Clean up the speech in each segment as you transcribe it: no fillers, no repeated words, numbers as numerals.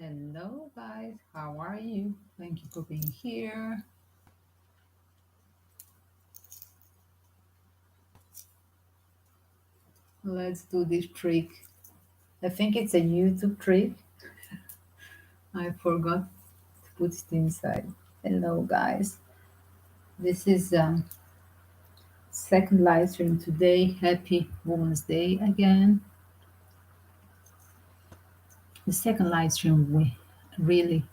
Hello, guys. How are you? Thank you for being here. Let's do this trick. I think it's a YouTube trick. I forgot to put it inside. Hello, guys. This is second live stream today. Happy Women's Day again. The second live stream we really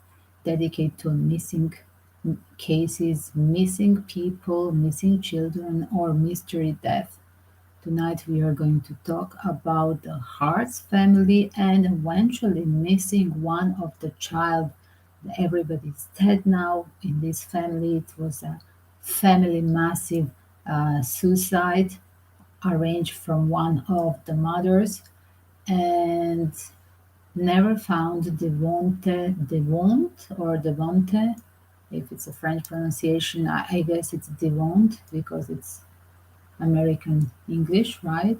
dedicate to missing cases, missing people, missing children, or mystery death. Tonight we are going to talk about the Harts family and eventually missing one of the child. Everybody's dead now in this family. It was a family massive suicide arranged from one of the mothers and never found Devonte. If it's a French pronunciation, I guess it's Devonte because it's American English, right?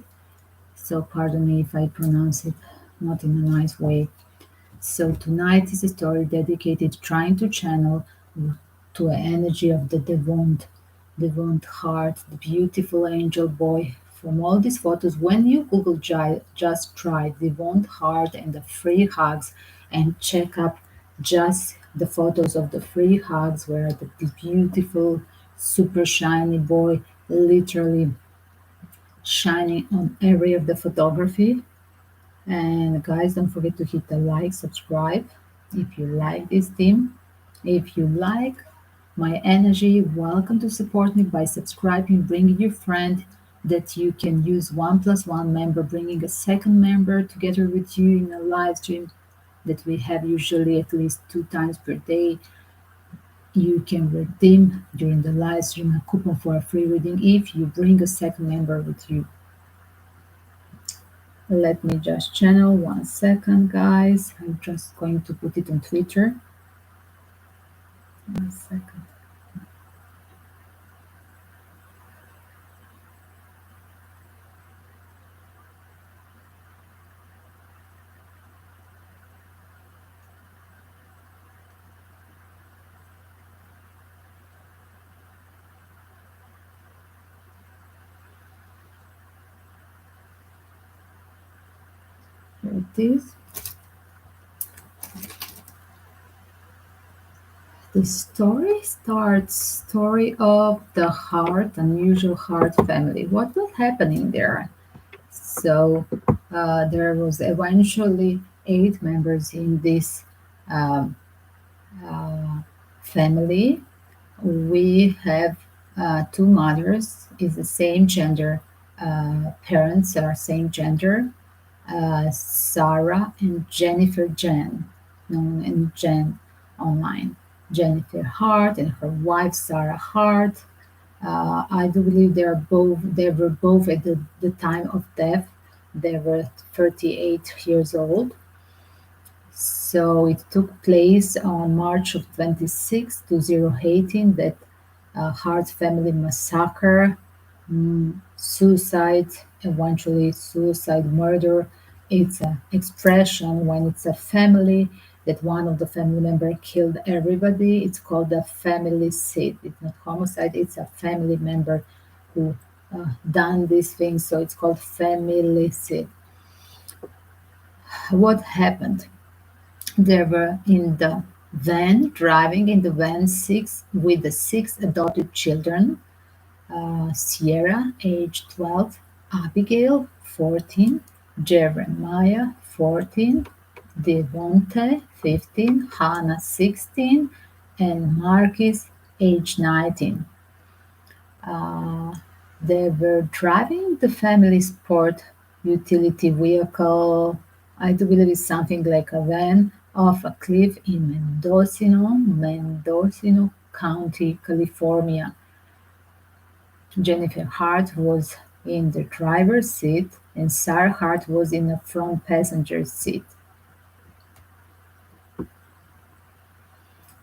So pardon me if I pronounce it not in a nice way. So tonight is a story dedicated trying to channel to an energy of the Devonte Hart, the beautiful angel boy. From all these photos, when you Google just try Devonte Hart and the free hugs and check up just the photos of the free hugs where the beautiful, super shiny boy literally shining on every of the photography. And guys, don't forget to hit the like, subscribe if you like this theme. If you like my energy, welcome to support me by subscribing, bringing your friend that you can use 1+1 member, bringing a second member together with you in a live stream that we have usually at least 2 times per day. You can redeem during the live stream a coupon for a free reading if you bring a second member with you. Let me just channel 1 second, guys. I'm just going to put it on Twitter. 1 second. Here it is. The story starts story of the Hart, unusual Hart family. What was happening there? So there was eventually 8 members in this um, uh, family. We have 2 mothers, is the same gender. Parents are same gender. Sarah and Jennifer Jen, known as Jen online. Jennifer Hart and her wife Sarah Hart. I do believe they were both at the time of death. They were 38 years old. So it took place on March of 26, 2018, that Hart family massacre, suicide, eventually suicide murder. It's an expression when it's a family that one of the family member killed everybody. It's called a family-cide. It's not homicide. It's a family member who done these things. So it's called family-cide. What happened? They were in the van, driving in the van six with the 6 adopted children. Sierra, age 12, Abigail, 14, Jeremiah, 14, Devonte, 15, Hannah, 16, and Marcus, age 19. They were driving the family sport utility vehicle. I do believe it's something like a van off a cliff in Mendocino County, California. Jennifer Hart was in the driver's seat and Sarah Hart was in the front passenger seat.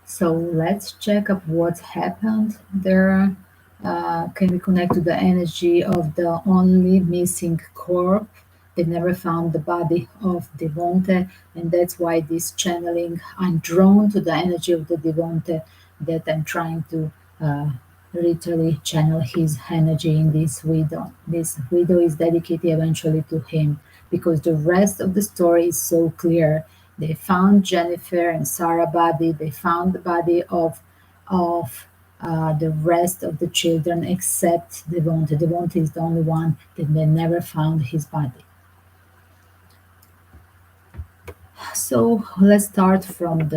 So let's check up what happened there. Can we connect to the energy of the only missing corpse They never found the body of Devonte, and that's why this channeling, I'm drawn to the energy of the Devonte, that I'm trying to uh, literally channel his energy in this widow. This widow is dedicated eventually to him because the rest of the story is so clear. They found Jennifer and Sarah body. They found the body of the rest of the children except Devonte. Devonte is the only one that they never found his body. So let's start from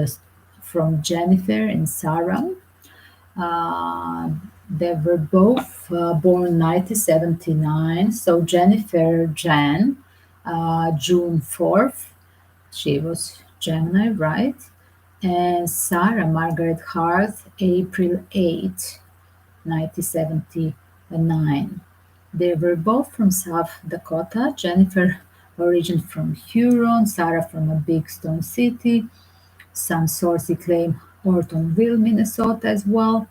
Jennifer and Sarah. Uh, they were both born 1979. So Jennifer Jan, June 4th. She was Gemini, right? And Sarah Margaret Hart, April 8, 1979. They were both from South Dakota. Jennifer origin from Huron, Sarah from a big stone city. Some sources claim Ortonville, Minnesota as well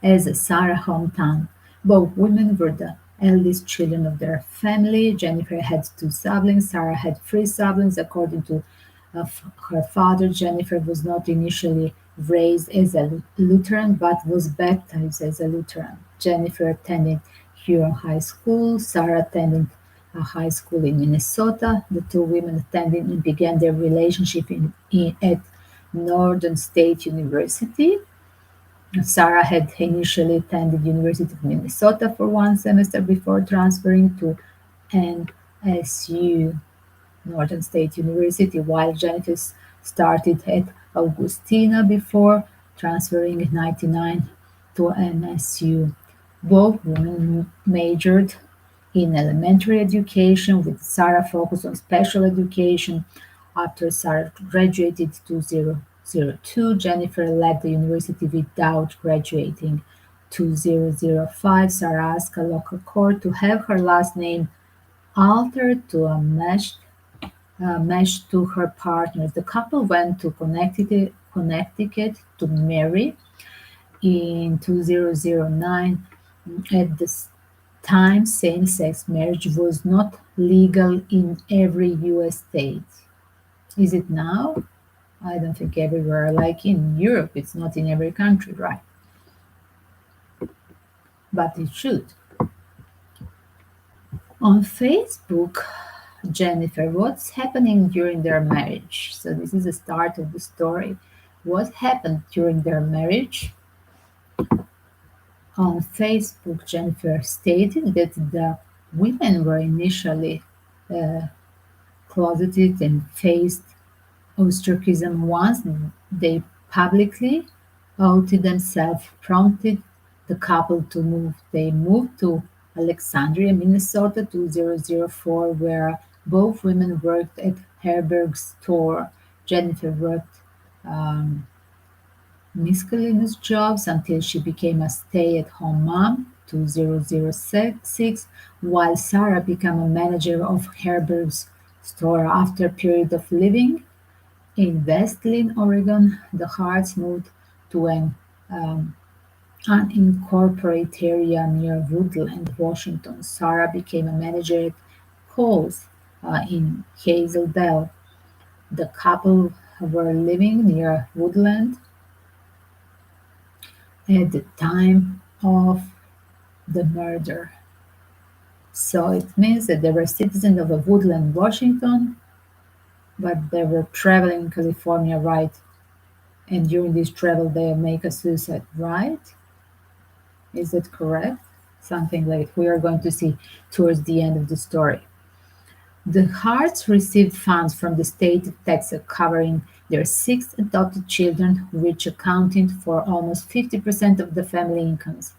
as Sarah's hometown. Both women were the eldest children of their family. Jennifer had two siblings. Sarah had three siblings. According to her father, Jennifer was not initially raised as a Lutheran but was baptized as a Lutheran. Jennifer attended Huron High School. Sarah attended a high school in Minnesota. The two women attended and began their relationship at Northern State University. Sarah had initially attended University of Minnesota for one semester before transferring to NSU, Northern State University, while Jennifer started at Augustina before transferring in 1999 to NSU. Both women majored in elementary education, with Sarah focused on special education. After Sarah graduated in 2002, Jennifer left the university without graduating. 2005, Sarah asked a local court to have her last name altered to a match to her partners. The couple went to Connecticut to marry in 2009. At the time, same-sex marriage was not legal in every U.S. state. Is it now? I don't think everywhere. Like in Europe, it's not in every country, right? But it should. On Facebook, Jennifer, what's happening during their marriage? So this is the start of the story. What happened during their marriage? On Facebook, Jennifer stated that the women were initially uh, closeted and faced ostracism once they publicly outed themselves, prompted the couple to move. They moved to Alexandria, Minnesota 2004, where both women worked at Herberg's store. Jennifer worked um, miscellaneous jobs until she became a stay-at-home mom 2006, while Sarah became a manager of Herberg's store after a period of living in West Linn, Oregon. The Harts moved to an unincorporated area near Woodland, Washington. Sarah became a manager at Kohl's in Hazel Bell. The couple were living near Woodland at the time of the murder. So it means that they were citizens of Woodland, Washington, but they were traveling in California, right? And during this travel, they make a suicide, right? Is that correct? Something like we are going to see towards the end of the story. The Harts received funds from the state of Texas covering their six adopted children, which accounted for almost 50% of the family incomes.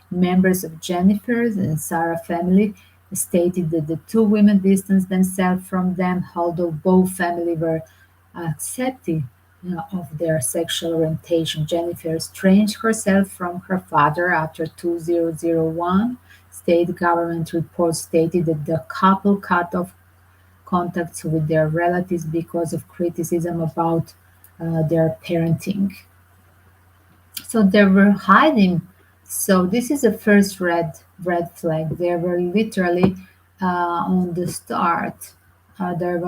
Members of Jennifer's and Sarah's family stated that the two women distanced themselves from them, although both families were accepting of their sexual orientation. Jennifer estranged herself from her father after 2001. State government reports stated that the couple cut off contacts with their relatives because of criticism about their parenting. So they were hiding. So this is the first red flag. They were literally on the start, there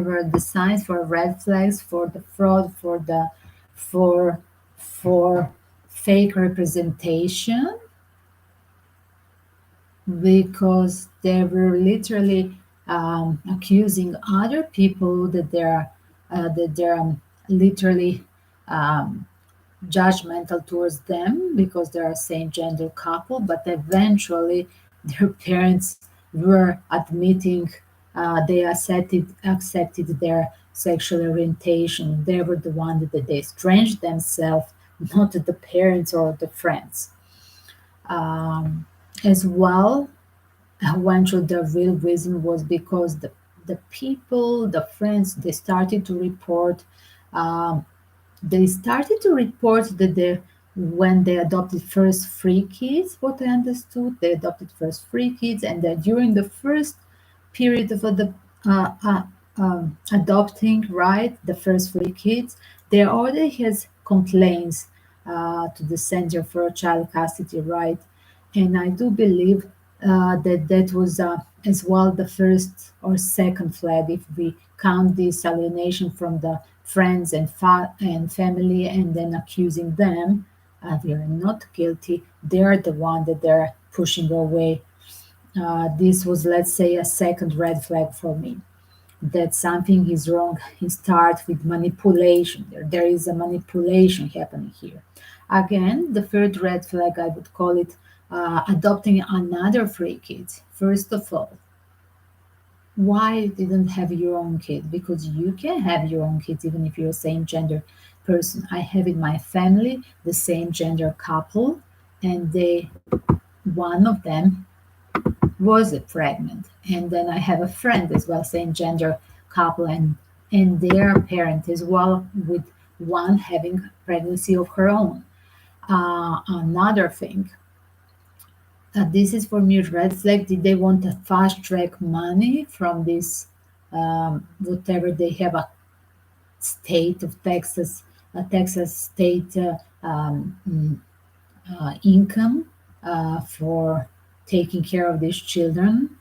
were the signs for red flags for the fraud, for for fake representation, because they were literally accusing other people that they're literally um, judgmental towards them because they're a same gender couple, but eventually their parents were admitting they accepted their sexual orientation. They were the one that they estranged themselves, not the parents or the friends. Um, as well, eventually the real reason was because the people, the friends, um, they started to report that when they adopted first three kids, what I understood, they adopted first three kids, and that during the first period of adopting, right, the first three kids, they already has complaints to the Center for Child Custody, right? And I do believe that was as well the first or second flag if we count this alienation from the friends and family and then accusing them. They are not guilty. They are the one that they're pushing away. This was, let's say, a second red flag for me that something is wrong. It starts with manipulation. There is a manipulation happening here. Again, the third red flag, I would call it adopting another three kids. First of all, why didn't have your own kid? Because you can have your own kids even if you're a same gender person. I have in my family the same gender couple, and one of them was pregnant. And then I have a friend as well, same gender couple, and their parent as well, with one having pregnancy of her own. Another thing, this is for me red flag. Did they want a fast track money from this whatever they have a state of Texas, a Texas state income for taking care of these children?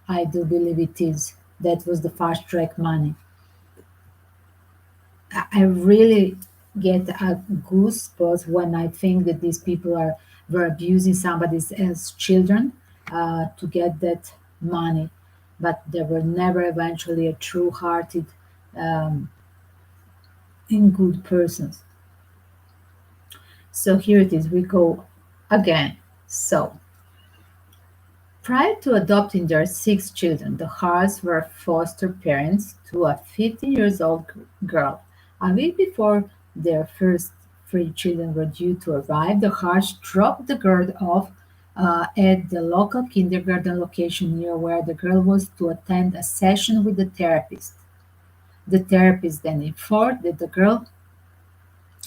I do believe it is. That was the fast track money. I really get a goosebumps when I think that these people were abusing somebody as children to get that money, but they were never eventually a true-hearted um, and good persons. So here it is. We go again. So prior to adopting their six children, the Harts were foster parents to a 15 years old girl. A week before their first three children were due to arrive, the Harts dropped the girl off at the local kindergarten location near where the girl was to attend a session with the therapist. The therapist then informed the girl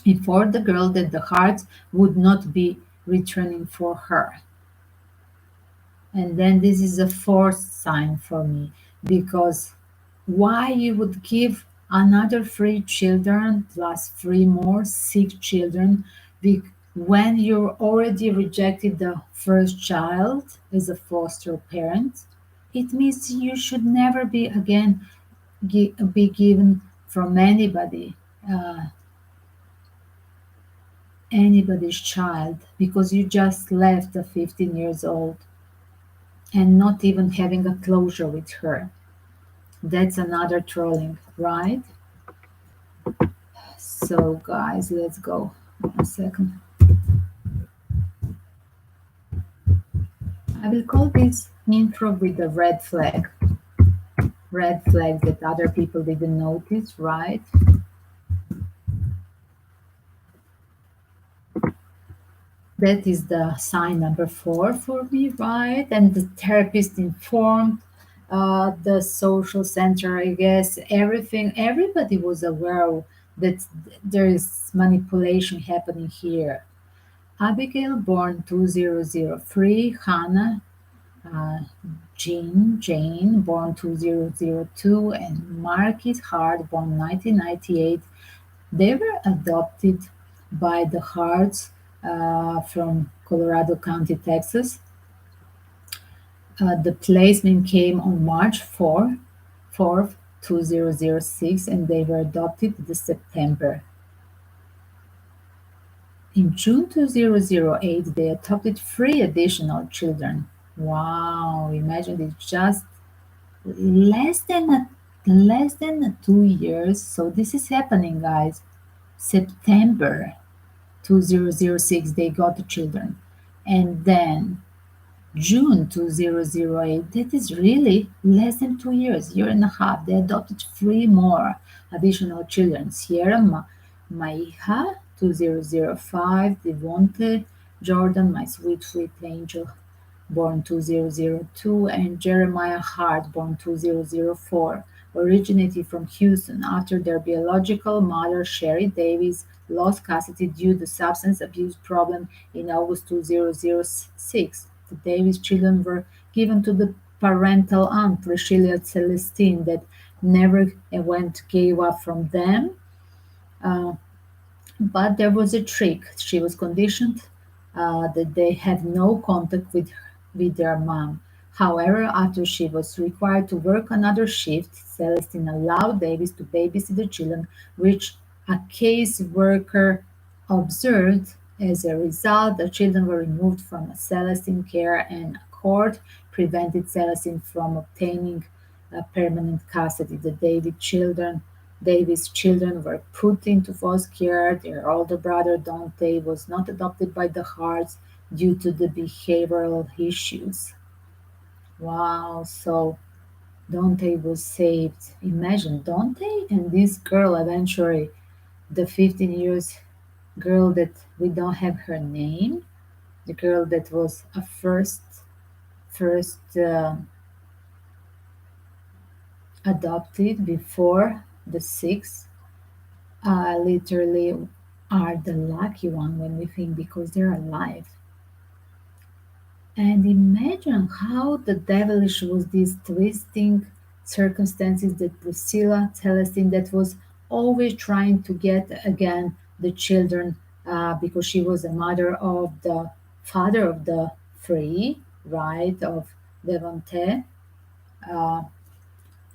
that the Harts would not be returning for her. And then this is a fourth sign for me, because why you would give another three children plus three more, six children, when you already rejected the first child as a foster parent? It means you should never be again be given from uh, anybody's child, because you just left a 15 years old and not even having a closure with her. That's another trolling, right? So, guys, let's go. 1 second. I will call this intro with the red flag. Red flag that other people didn't notice, right? That is the sign number 4 for me, right? And the therapist informed the social center, I guess, everybody was aware that there is manipulation happening here. Abigail, born 2003, Hannah, uh, Jane, born 2002, and Marquis Hart, born 1998. They were adopted by the Harts from Colorado County, Texas. The placement came on March 4th, 2006, and they were adopted this September. In June 2008, they adopted three additional children. Wow, imagine it's just less than a, less than 2 years. So this is happening, guys. September 2006, they got the children. And then June 2008, that is really less than 2 years, year and a half. They adopted three more additional children. Sierra Maiha 2005, Devonte Jordan, my sweet, sweet angel, born 2002, and Jeremiah Hart, born 2004, originated from Houston after their biological mother, Sherry Davis, lost custody due to substance abuse problem in August 2006. The Davis children were given to the parental aunt, Priscilla Celestine, that never went gave up from them. Uh, but there was a trick. She was conditioned that they had no contact with their mom. However, after she was required to work another shift, Celestine allowed Davis to babysit the children, which a case worker observed. As a result, the children were removed from Celestine care, and a court prevented Celestine from obtaining permanent custody. Davis' children were put into foster care. Their older brother Dante was not adopted by the Harts due to the behavioral issues. Wow, so Dante was saved. Imagine Dante and this girl eventually, the 15 years girl that we don't have her name, the girl that was a first adopted before the six literally are the lucky one when we think because they're alive. And imagine how the devilish was these twisting circumstances that Priscilla Celestine that was always trying to get again the children because she was a mother of the father of the three, right, uh,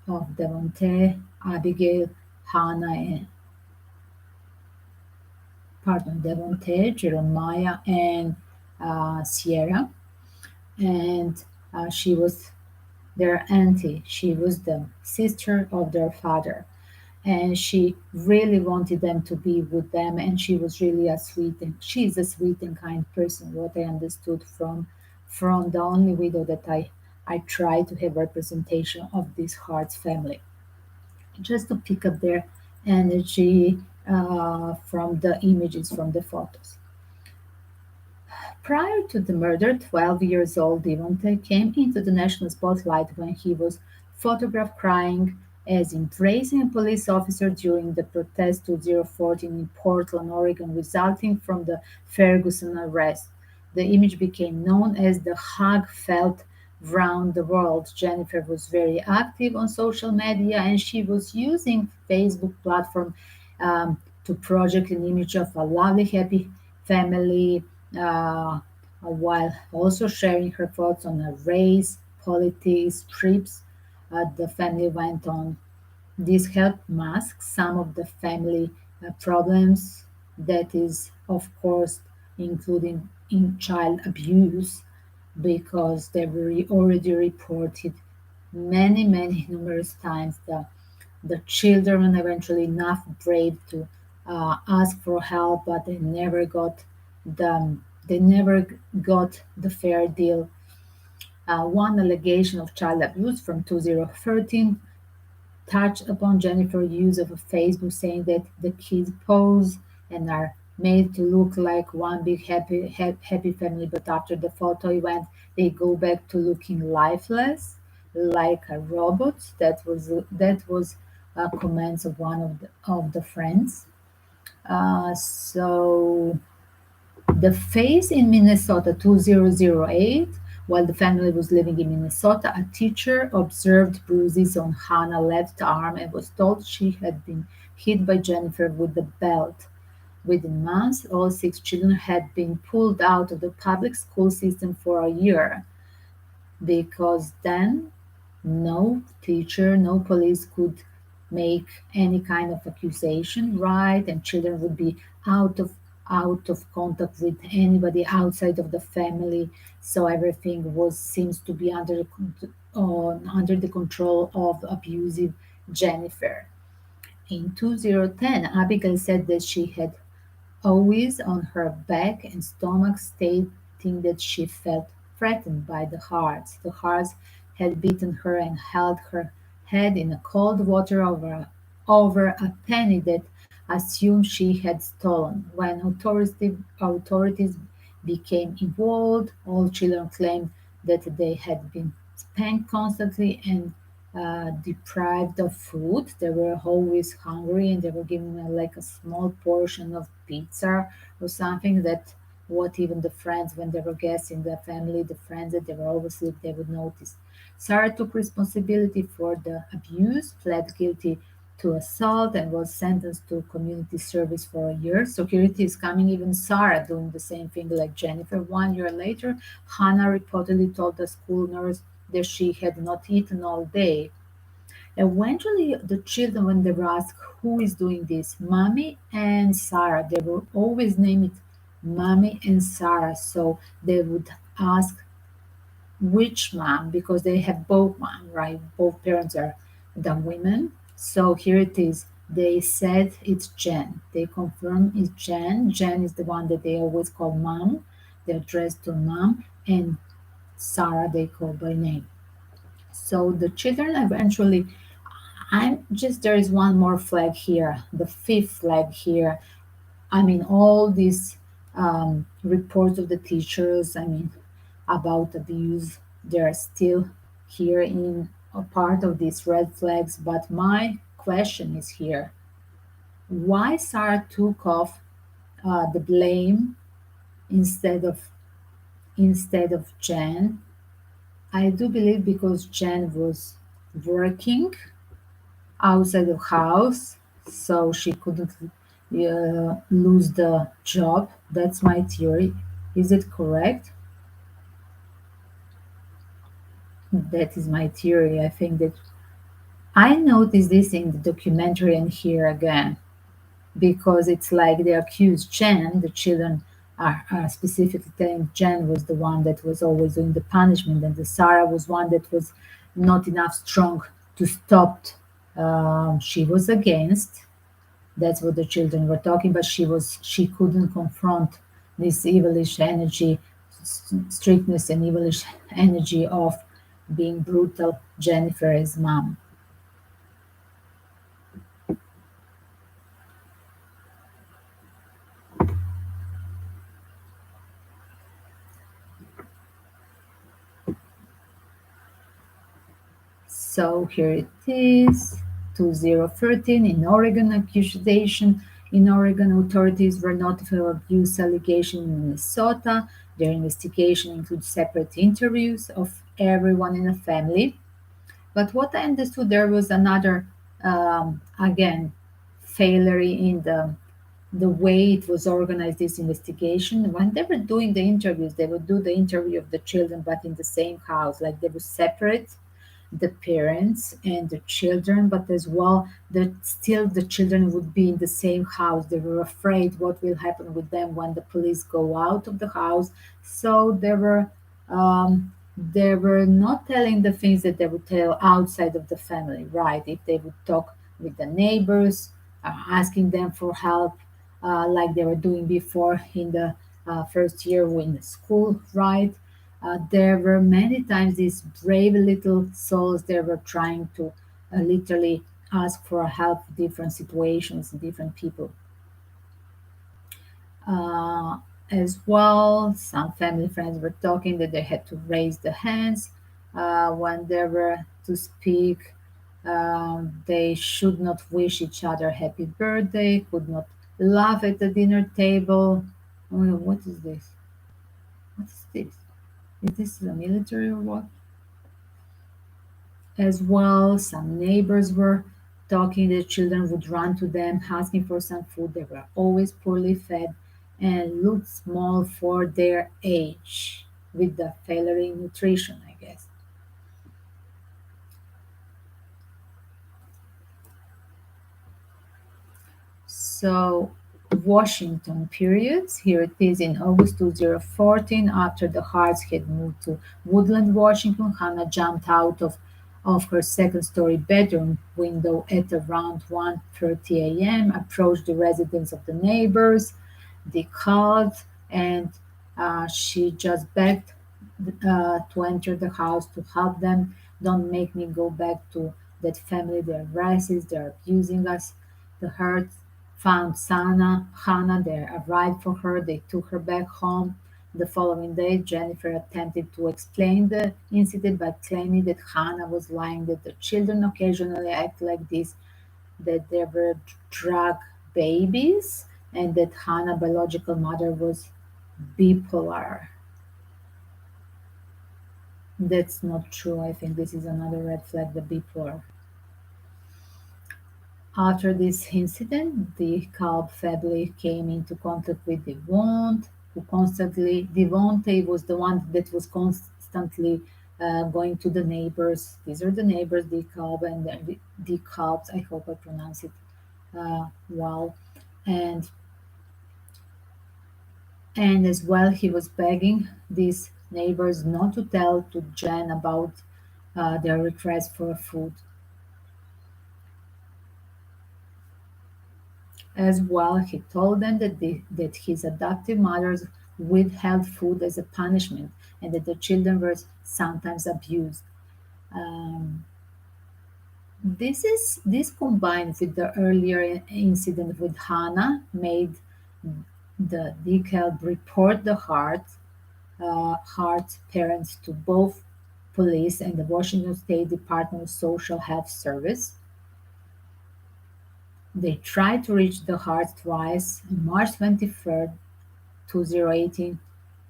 of Devonte, Abigail, Hannah, and pardon, Devonte, Jeremiah, and Sierra. And she was their auntie. She was the sister of their father. And she really wanted them to be with them. And she was really she's a sweet and kind person, what I understood from the only widow that I tried to have representation of this Hart's family. Just to pick up their energy from the images, from the photos. Prior to the murder, 12 years old Devonte came into the national spotlight when he was photographed crying as embracing a police officer during the protest 2014 in Portland, Oregon, resulting from the Ferguson arrest. The image became known as the hug felt round the world. Jennifer was very active on social media and she was using Facebook platform to project an image of a lovely, happy family while also sharing her thoughts on race, politics, trips the family went on. This helped mask some of the family problems, that is, of course, including in child abuse, because they were already reported many, numerous times. The children eventually enough brave to ask for help, but the they never got the fair deal. One allegation of child abuse from 2013 touched upon Jennifer's use of Facebook, saying that the kids pose and are made to look like one big happy family, but after the photo event, they go back to looking lifeless, like a robot. That was comments of one of the friends. So the face in Minnesota 2008, while the family was living in Minnesota, a teacher observed bruises on Hannah's left arm and was told she had been hit by Jennifer with the belt. Within months, all six children had been pulled out of the public school system for a year. because then no teacher, no police could make any kind of accusation, right? And children would be out of out of contact with anybody outside of the family. So everything was seems to be under the control of abusive Jennifer. In 2010, Abigail said that she had always on her back and stomach, stating that she felt threatened by the Harts. The Harts had beaten her and held her head in cold water over a penny that assumed she had stolen. When authorities became involved, all children claimed that they had been spanked constantly and deprived of food. They were always hungry and they were given like a small portion of pizza or something that what even the friends, when they were guests in the family, the friends that they were oversleep, they would notice. Sarah took responsibility for the abuse, pled guilty to assault, and was sentenced to community service for a year. So here it is coming, even Sarah doing the same thing like Jennifer. 1 year later, Hannah reportedly told the school nurse that she had not eaten all day. Eventually, the children, when they were asked who is doing this, Mommy and Sarah, they will always name it Mommy and Sarah. So they would ask which mom, because they have both mom, right? Both parents are the women. So here it is. They said it's Jen. They confirm it's Jen. Jen is the one that they always call mom. They're addressed to mom. And Sarah they call by name. So the children eventually I'm just there is one more flag here, the fifth flag here. I mean, all these reports of the teachers, I mean, about abuse, they're still here in a part of these red flags. But my question is here: why Sarah took off the blame instead of Jen? I do believe because Jen was working outside the house, so she couldn't lose the job. That's my theory. Is it correct? That is my theory. I think that I noticed this in the documentary and here again because it's like they accuse Jen, the children are specifically saying Jen was the one that was always doing the punishment, and the Sarah was one that was not enough strong to stop. She was against, that's what the children were talking, but she couldn't confront this evilish energy, strictness and evilish energy of being brutal Jennifer's mom. So here it is, 2013 in Oregon accusation. In Oregon, authorities were notified of abuse allegation in Minnesota. Their investigation includes separate interviews of everyone in the family. But what I understood, there was another, again, failure in the way it was organized, this investigation. When they were doing the interviews, they would do the interview of the children, but in the same house, like they would separate the parents and the children, but as well that still the children would be in the same house. They were afraid what will happen with them when the police go out of the house. So they were not telling the things that they would tell outside of the family, right? If they would talk with the neighbors, asking them for help, like they were doing before in the first year in the school, right? There were many times these brave little souls that were trying to literally ask for help in different situations, different people. Uh, as well, some family friends were talking that they had to raise the hands when they were to speak. They should not wish each other happy birthday, could not laugh at the dinner table. Oh, what is this? What is this? Is this the military or what? As well, some neighbors were talking. The children would run to them asking for some food. They were always poorly fed and looked small for their age with the failure in nutrition, I guess. So, Washington periods. Here it is in August 2014. After the Harts had moved to Woodland, Washington, Hannah jumped out of her second story bedroom window at around 1:30 a.m., approached the residence of the neighbors. They called, and she just begged to enter the house to help them. Don't make me go back to that family. They're racist. They're abusing us. The Hertz found Hannah. They arrived for her. They took her back home. The following day, Jennifer attempted to explain the incident by claiming that Hannah was lying, that the children occasionally act like this, that they were drug babies, and that Hannah's biological mother was bipolar. That's not true. I think this is another red flag, the bipolar. After this incident, the Kalb family came into contact with Devonte, who constantly, Devonte was the one that was constantly going to the neighbors. These are the neighbors, the Kalb and the Kalbs. I hope I pronounce it well. And and as well, he was begging these neighbors not to tell to Jen about their request for food. As well, he told them that his adoptive mothers withheld food as a punishment and that the children were sometimes abused. Um, this combined with the earlier incident with Hannah made the DeKalb report the Hart parents to both police and the Washington State Department of Social Health Service. They tried to reach the Harts twice on March 23rd, 2018,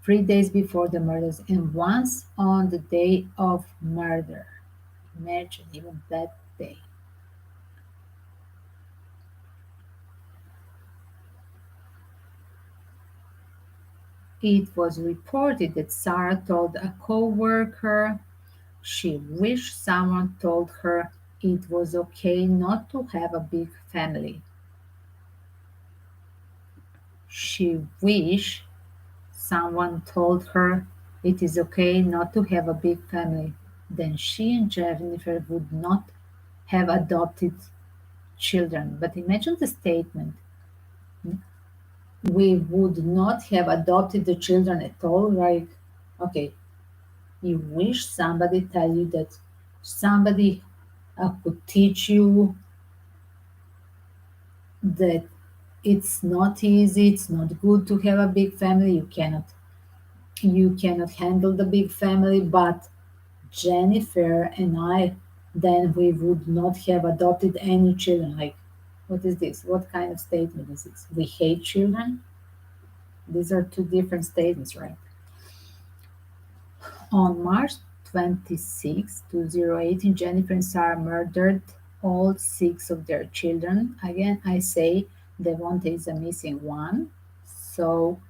3 days before the murders, and once on the day of murder. Imagine even that day. It was reported that Sarah told a co-worker she wished someone told her it was okay not to have a big family. She wished someone told her it is okay not to have a big family. Then she and Jennifer would not have adopted children. But imagine the statement: we would not have adopted the children at all. Like, okay, you wish somebody tell you that somebody could teach you that it's not easy, it's not good to have a big family. You cannot handle the big family, but Jennifer and I, then we would not have adopted any children. Like, what is this? What kind of statement is this? We hate children? These are two different statements, right? On March 26, 2018, Jennifer and Sarah murdered all six of their children. Again, I say Devonte is a missing one. So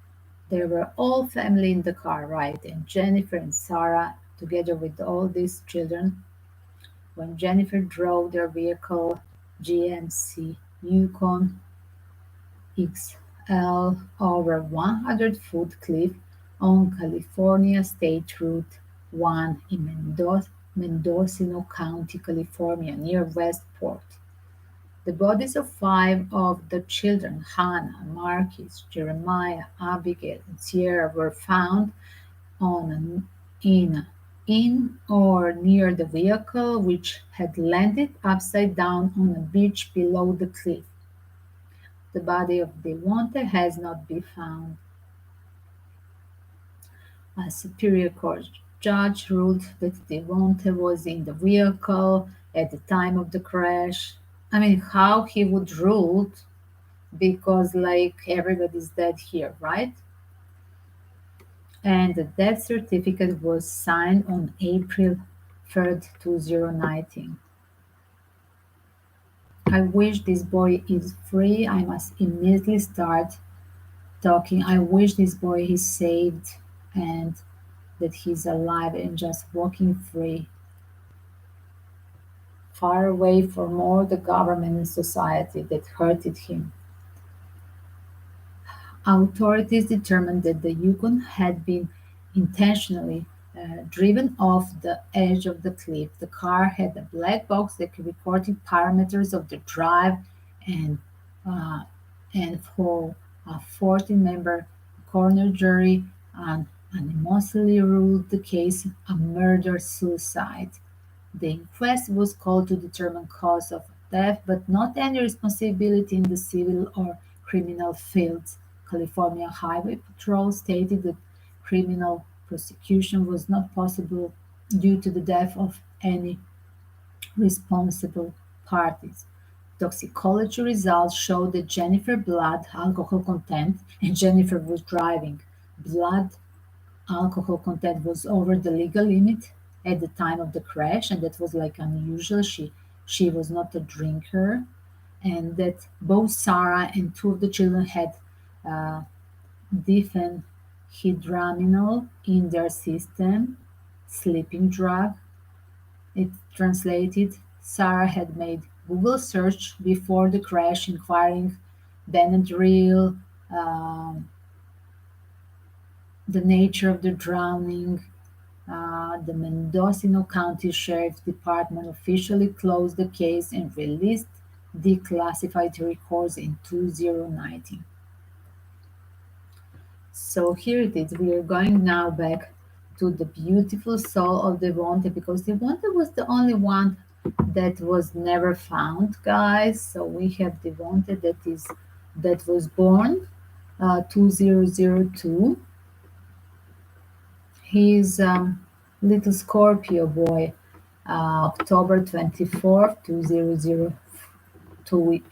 they were all family in the car, right? And Jennifer and Sarah, together with all these children, when Jennifer drove their vehicle, GMC Yukon XL, over 100-foot cliff on California State Route 1 in Mendocino County, California, near Westport. The bodies of five of the children, Hannah, Marcus, Jeremiah, Abigail, and Sierra, were found on in or near the vehicle, which had landed upside down on a beach below the cliff. The body of Devonte has not been found. A Superior Court judge ruled that Devonte was in the vehicle at the time of the crash. I mean, how he would rule, because like everybody's dead here, right? And the death certificate was signed on April 3rd, 2019. I wish this boy is free. I must immediately start talking. I wish this boy is saved and that he's alive and just walking free, far away from all the government and society that hurted him. Authorities determined that the Yukon had been intentionally driven off the edge of the cliff. The car had a black box that recorded parameters of the drive, and uh, for a 14-member coroner jury unanimously ruled the case a murder-suicide. The inquest was called to determine cause of death, but not any responsibility in the civil or criminal fields. California Highway Patrol stated that criminal prosecution was not possible due to the death of any responsible parties. Toxicology results showed that Jennifer blood alcohol content, and Jennifer was driving. Blood alcohol content was over the legal limit at the time of the crash, and that was like unusual. She was not a drinker, and that both Sarah and two of the children had uh, diphenhydramine in their system, sleeping drug. It translated. Sarah had made Google search before the crash, inquiring Benadryl, um, the nature of the drowning. The Mendocino County Sheriff's Department officially closed the case and released declassified records in 2019. So here it is. We are going now back to the beautiful soul of Devonte, because Devonte was the only one that was never found, guys. So we have Devonte that was born 2002. He's little Scorpio boy, October 24th, 2002.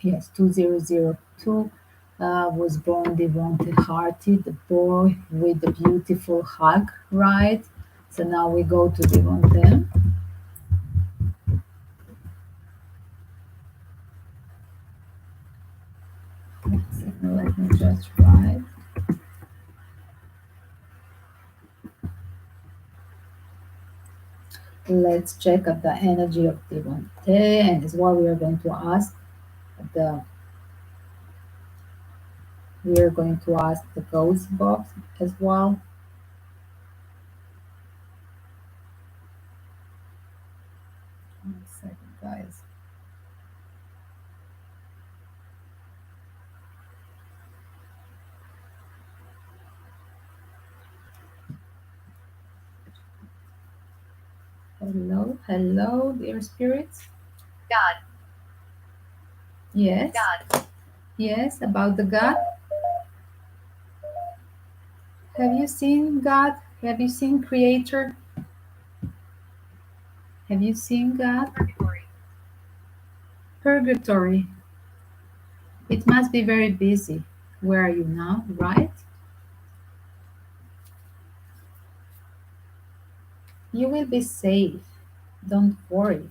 Yes, 2002. Was born Devonte Harty, the boy with the beautiful hug, right? So now we go to Devonte. Let me just write. Let's check out the energy of Devonte, and is what we are going to ask the ghost box as well. One second, guys. Hello, hello, dear spirits. God, Yes, God, yes, about the God. Have you seen God? Have you seen Creator? Have you seen God? purgatory, Purgatory. It must be very busy. Where are you now, right? You will be safe. Don't worry.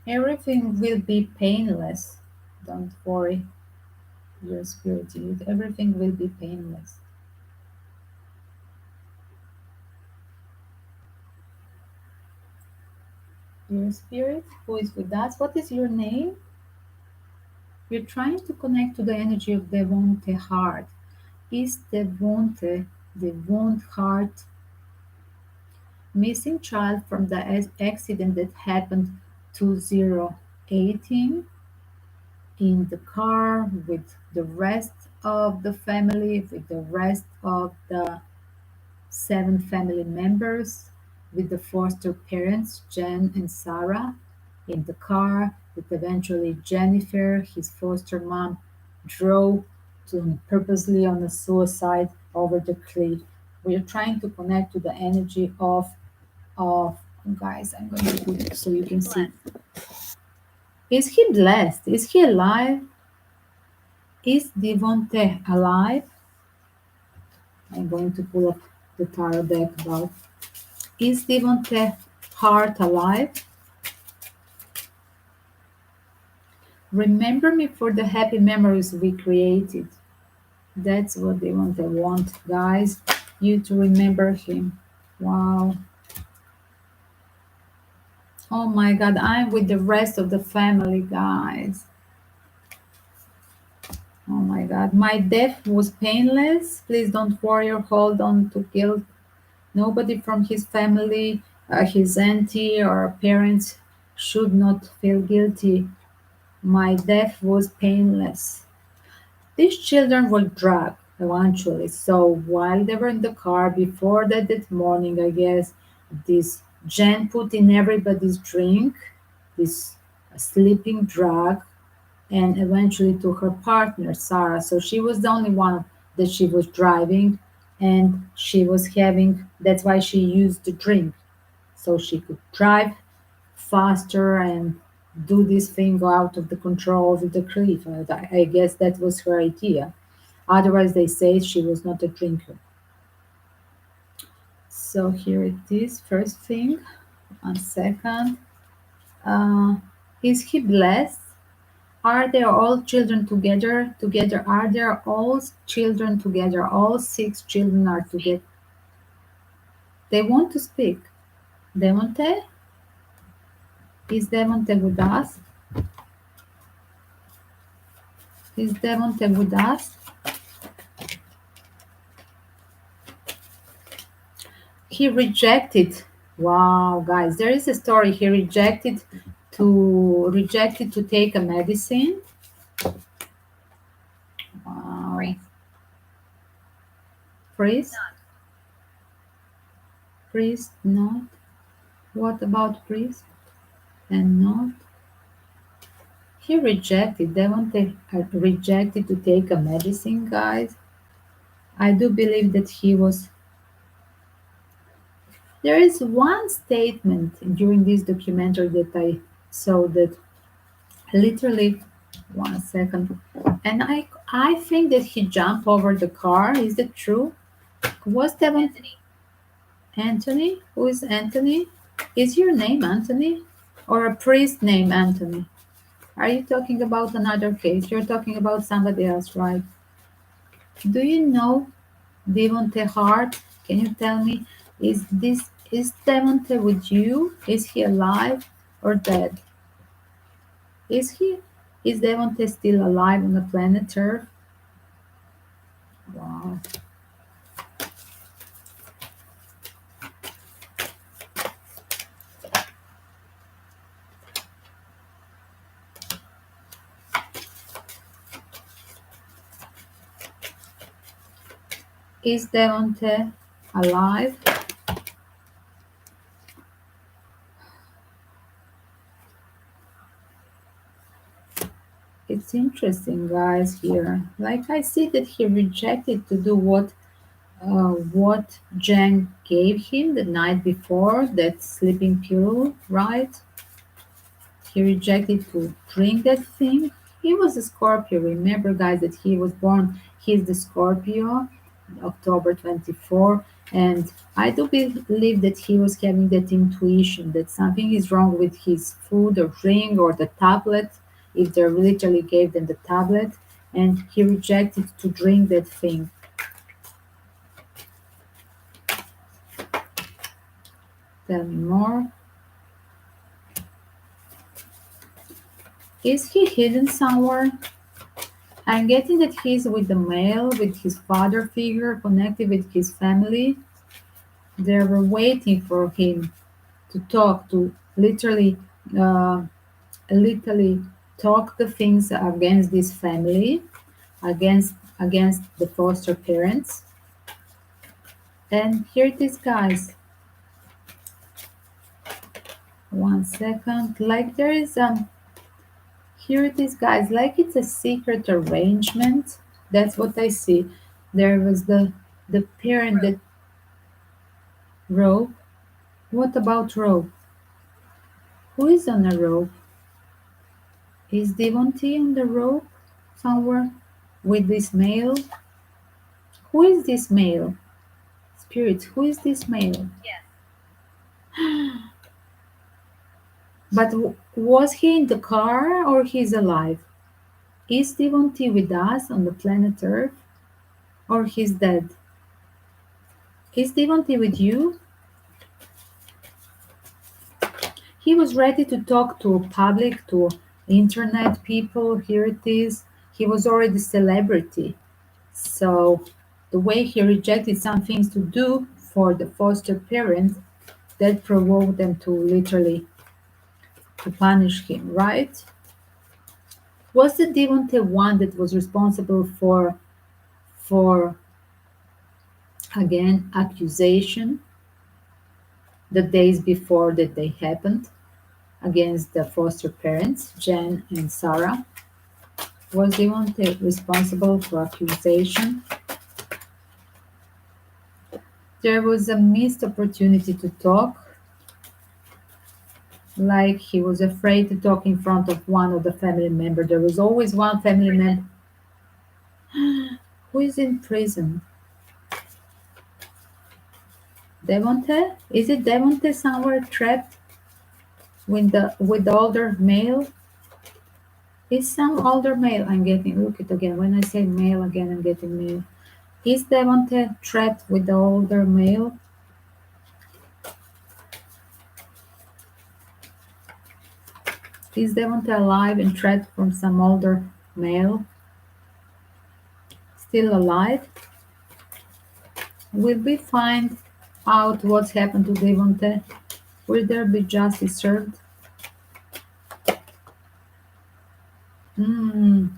Everything will be painless. Don't worry. Your spirit, everything will be painless. Your spirit, who is with us, what is your name? You're trying to connect to the energy of Devonte Hart. Is Devonte Hart missing child from the accident that happened 2018 in the car with the rest of the family, with the rest of the 7 family members, with the foster parents, Jen and Sarah, in the car, with eventually Jennifer, his foster mom, drove to purposely on a suicide over the cliff. We are trying to connect to the energy of guys. I'm going to put it so you can see. blessed, Is he blessed? Is he alive? Is Devonte alive? I'm going to pull up the tarot deck about. Is Devonte Hart alive? Remember me for the happy memories we created. That's what Devonte want, guys. You to remember him. Wow. Oh my God, I'm with the rest of the family, guys. Oh my God. My death was painless. Please don't worry or hold on to guilt. Nobody from his family, his auntie or parents should not feel guilty. My death was painless. These children were drugged eventually. So while they were in the car before that morning, I guess, this Jen put in everybody's drink, this sleeping drug, and eventually to her partner, Sarah. So she was the only one that she was driving, and she was having, that's why she used the drink. So she could drive faster and do this thing go out of the control of the cliff. I guess that was her idea. Otherwise, they say she was not a drinker. So here it is. First thing, 1 second. Uh, is he blessed? Are they all children together? Together? Are there all children together? All 6 children are together. They want to speak. Devonte? Is Devonte with us? Is Devonte with us? He rejected. Wow, guys, there is a story. He rejected to take a medicine. Wow. Priest? Priest, not. What about priest and not? He rejected. Devonte rejected to take a medicine, guys. I do believe that he was. There is one statement during this documentary that I saw that literally 1 second, and I think that he jumped over the car. Is that true? Was Devon Anthony? Who is Anthony? Is your name Anthony, or a priest named Anthony? Are you talking about another case? You're talking about somebody else, right? Do you know Devonte Hart? Can you tell me, is Devonte with you? Is he alive or dead? Is he? Is Devonte still alive on the planet Earth? Wow. Is Devonte alive? It's interesting, guys. Here, like I see that he rejected to do what Jen gave him the night before, that sleeping pill, right? He rejected to drink that thing. He was a Scorpio. Remember, guys, that he was born, he's the Scorpio, October 24. And I do believe that he was having that intuition that something is wrong with his food or drink or the tablet, if they literally gave them the tablet. And he rejected to drink that thing. Tell me more. Is he hidden somewhere? I'm getting that he's with the male, with his father figure, connected with his family. They were waiting for him to talk, to uh, literally talk the things against this family, against the foster parents. And here it is, guys. 1 second. Like there is here it is, guys. Like it's a secret arrangement. That's what I see. There was the parent that rope. What about rope? Who is on a rope? Is Devontae on the rope somewhere with this male? Who is this male? Spirit, who is this male? But was he in the car or he's alive? Is Devontae with us on the planet Earth or he's dead? Is Devontae with you? He was ready to talk to public, to internet people. Here it is. he was already celebrity. So the way he rejected some things to do for the foster parents, that provoked them to literally to punish him, right? Was the Devonte one that was responsible for again accusation the days before that they happened against the foster parents, Jen and Sarah? Was Devonte responsible for accusation? There was a missed opportunity to talk, like he was afraid to talk in front of one of the family members. There was always one family member who is in prison. Devonte? Is it Devonte somewhere trapped with the older male? Is some older male I'm getting? Look it again. When I say male again, I'm getting male. Is Devonte trapped with the older male? Is Devonte alive and trapped from some older male? Still alive? Will we find out what's happened to Devonte? Will there be justice served?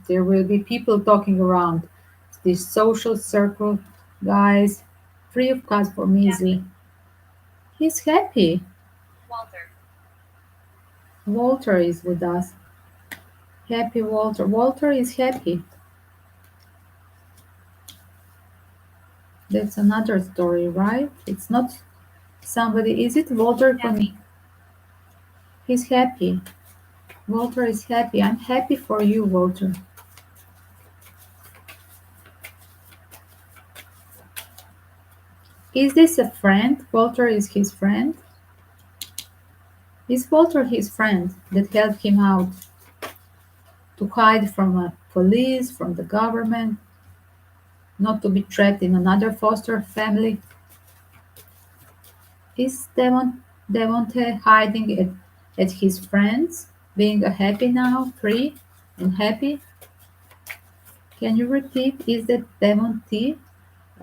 There will be people talking around this social circle, guys. Free of cost for me is he's happy. Walter is with us. Happy Walter. Walter is happy. That's another story, right? It's not somebody. Is it Walter? He's happy. Walter is happy. I'm happy for you, Walter. Is this a friend? Walter is his friend? Is Walter his friend that helped him out to hide from a police, from the government, not to be trapped in another foster family? Is Devonte hiding at his friends, being happy now, free and happy? Can you repeat? Is that Devonte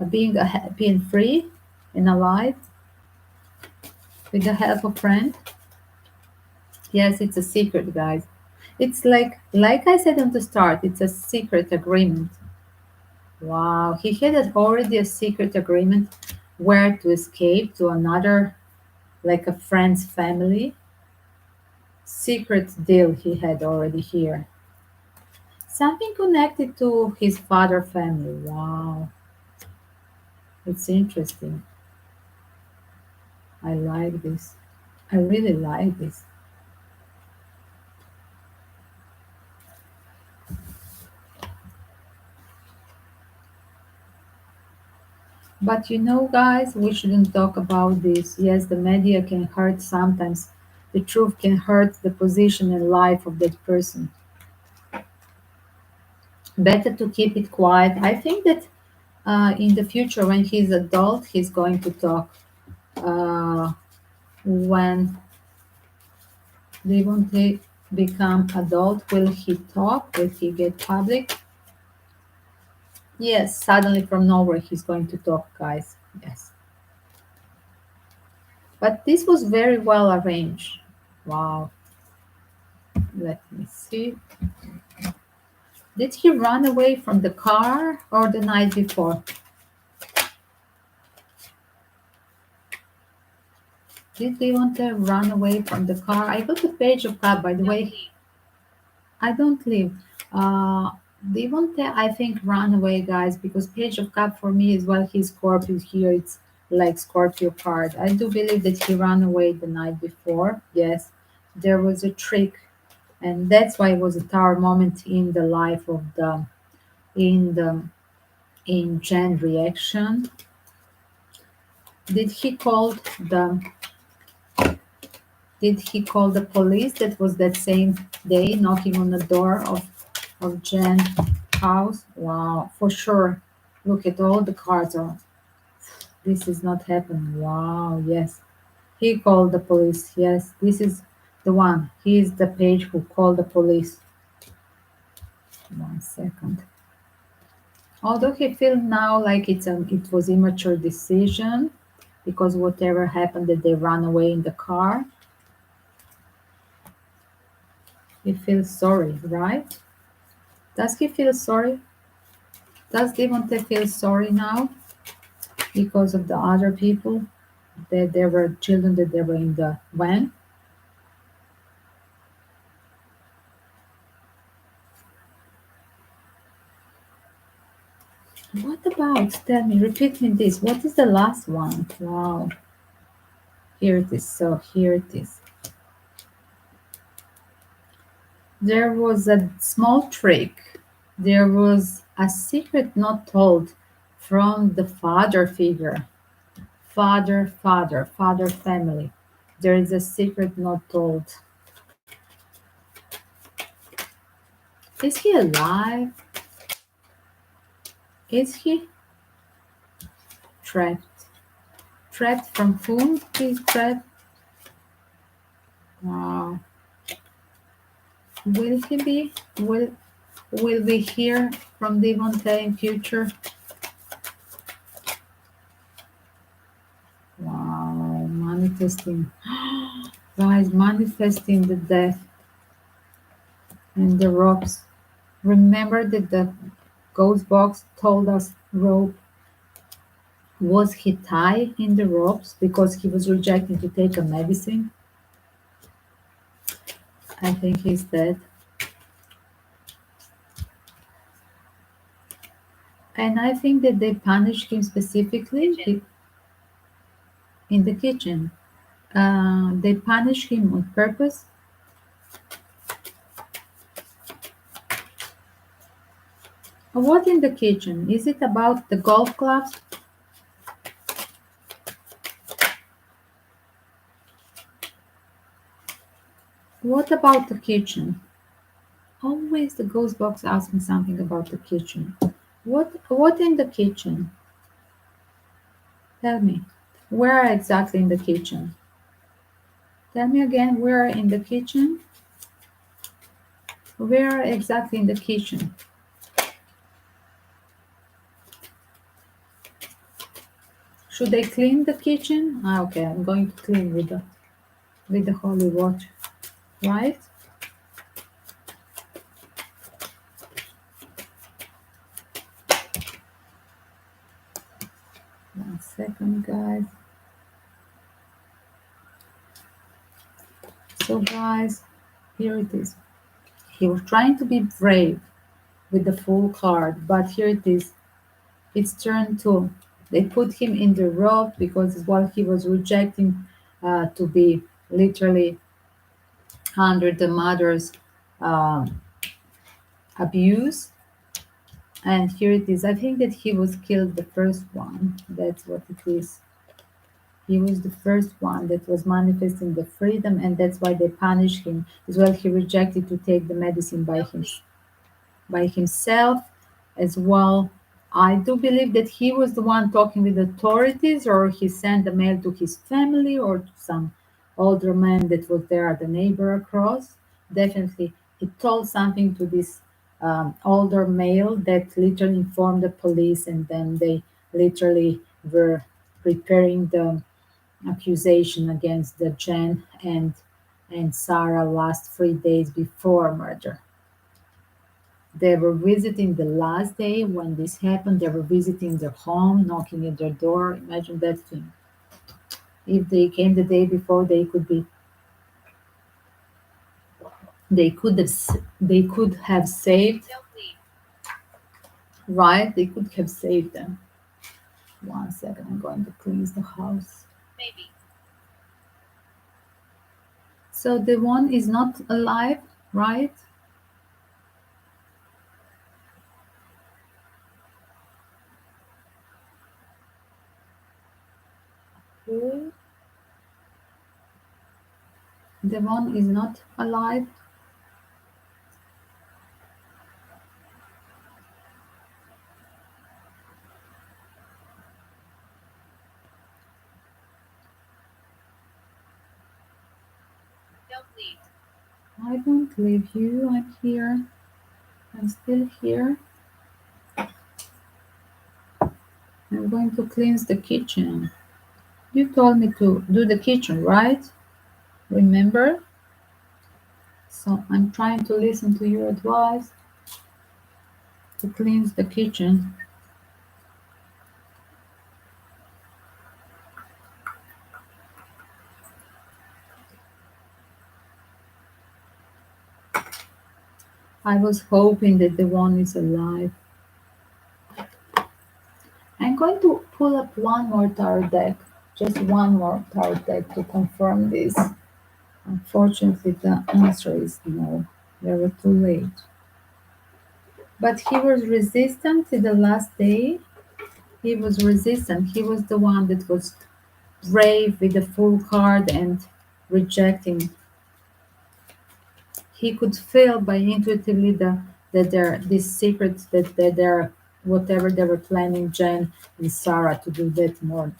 being happy and free and alive with the help of friend? Yes, it's a secret, guys. It's like I said on the start, it's a secret agreement. Wow, he had already a secret agreement where to escape to another, like a friend's family. Secret deal he had already here. Something connected to his father family. Wow, it's interesting. I like this. I really like this. But you know, guys, we shouldn't talk about this. Yes, the media can hurt sometimes. The truth can hurt the position and life of that person. Better to keep it quiet. I think that in the future, when he's adult, he's going to talk. When they want to become adult, will he talk? Will he get public? Yes, suddenly from nowhere, he's going to talk, guys. Yes. But this was very well arranged. Wow. Let me see. Did he run away from the car or the night before? Did they want to run away from the car? I got a page of cab, by the way. I don't leave. They want to, I think, run away, guys, because page of cup for me is well, he's Scorpio here. It's like Scorpio card. I do believe that he ran away the night before. Yes, there was a trick, and that's why it was a tower moment in the life of in the in Jen reaction. Did he call the did he call the police? That was that same day, knocking on the door of Jen's house. Wow, for sure. Look at all the cards. Are this is not happening. Wow, yes. He called the police. Yes, this is the one. He is the page who called the police. Wow. One second. Although he feels now like it was immature decision because whatever happened that they ran away in the car, he feels sorry, right? Does he feel sorry? Does Devonte feel sorry now because of the other people that there were children that they were in the van? What about? Tell me, repeat me this. What is the last one? Wow. Here it is. So here it is. There was a small trick. There was a secret not told from the father figure. Father family. There is a secret not told. Is he alive? Is he trapped? Trapped from whom? He's trapped. Wow. Will he be? Will we hear from Devonte in future? Wow, manifesting. Guys, manifesting the death and the ropes. Remember that the ghost box told us rope. Was he tied in the ropes because he was rejecting to take a medicine? I think he's dead. And I think that they punished him specifically in the kitchen. They punished him on purpose. What in the kitchen? Is it about the golf clubs? What about the kitchen? Always the ghost box asks me something about the kitchen. What in the kitchen? Tell me. Where exactly in the kitchen? Tell me again, where in the kitchen? Where exactly in the kitchen? Should I clean the kitchen? Ah, okay, I'm going to clean with the holy water, right? One second, guys. So, guys, here it is. He was trying to be brave with the full card, but here it is. It's turn two. They put him in the rope because while he was rejecting to be literally under the mother's um, abuse. And here it is. I think that he was killed the first one. That's what it is. He was the first one that was manifesting the freedom, and that's why they punished him as well. He rejected to take the medicine by himself as well. I do believe that he was the one talking with authorities, or he sent a mail to his family or to some older man that was there, the neighbor across. Definitely, he told something to this older male that literally informed the police, and then they literally were preparing the accusation against the Jen and Sarah last 3 days before murder. They were visiting the last day when this happened. They were visiting their home, knocking at their door. Imagine that thing. If they came the day before, they could have saved, right? They could have saved them. One second, I'm going to cleanse the house. So the one is not alive, right? Okay. The one is not alive. I don't leave you. I'm here. I'm still here. I'm going to cleanse the kitchen. You told me to do the kitchen, right? Remember? So I'm trying to listen to your advice to cleanse the kitchen. I was hoping that the one is alive. I'm going to pull up one more tarot deck, just one more tarot deck to confirm this. Unfortunately, the answer is no. They were too late. But he was resistant to the last day. He was resistant. He was the one that was brave with the full card and rejecting. He could feel by intuitively that there this secret that they're whatever they were planning Jen and Sarah to do that more.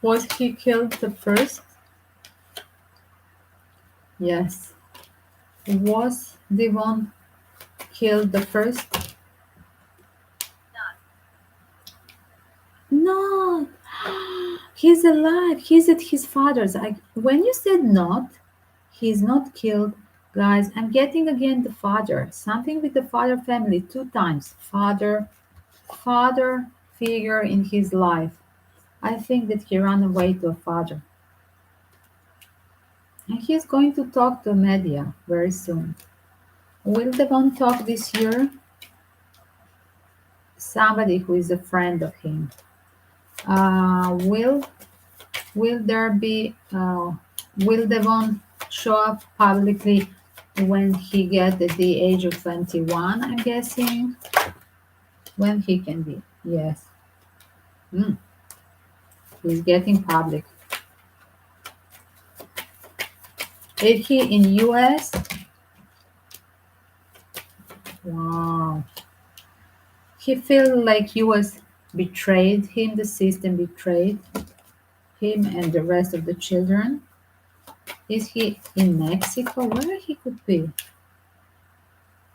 Was he killed the first? Yes. Was the one killed the first? No. He's alive. He's at his father's. When you said not, he's not killed. Guys, I'm getting again the father. Something with the father family 2 times. Father figure in his life. I think that he ran away to a father. And he's going to talk to media very soon. Will Devon talk this year? Somebody who is a friend of him. Will there be will Devon show up publicly when he gets at the age of 21? I'm guessing when he can be. Yes. Hmm. He's getting public. Is he in US? Wow. He feel like US betrayed him, the system betrayed him and the rest of the children. Is he in Mexico? Where he could be?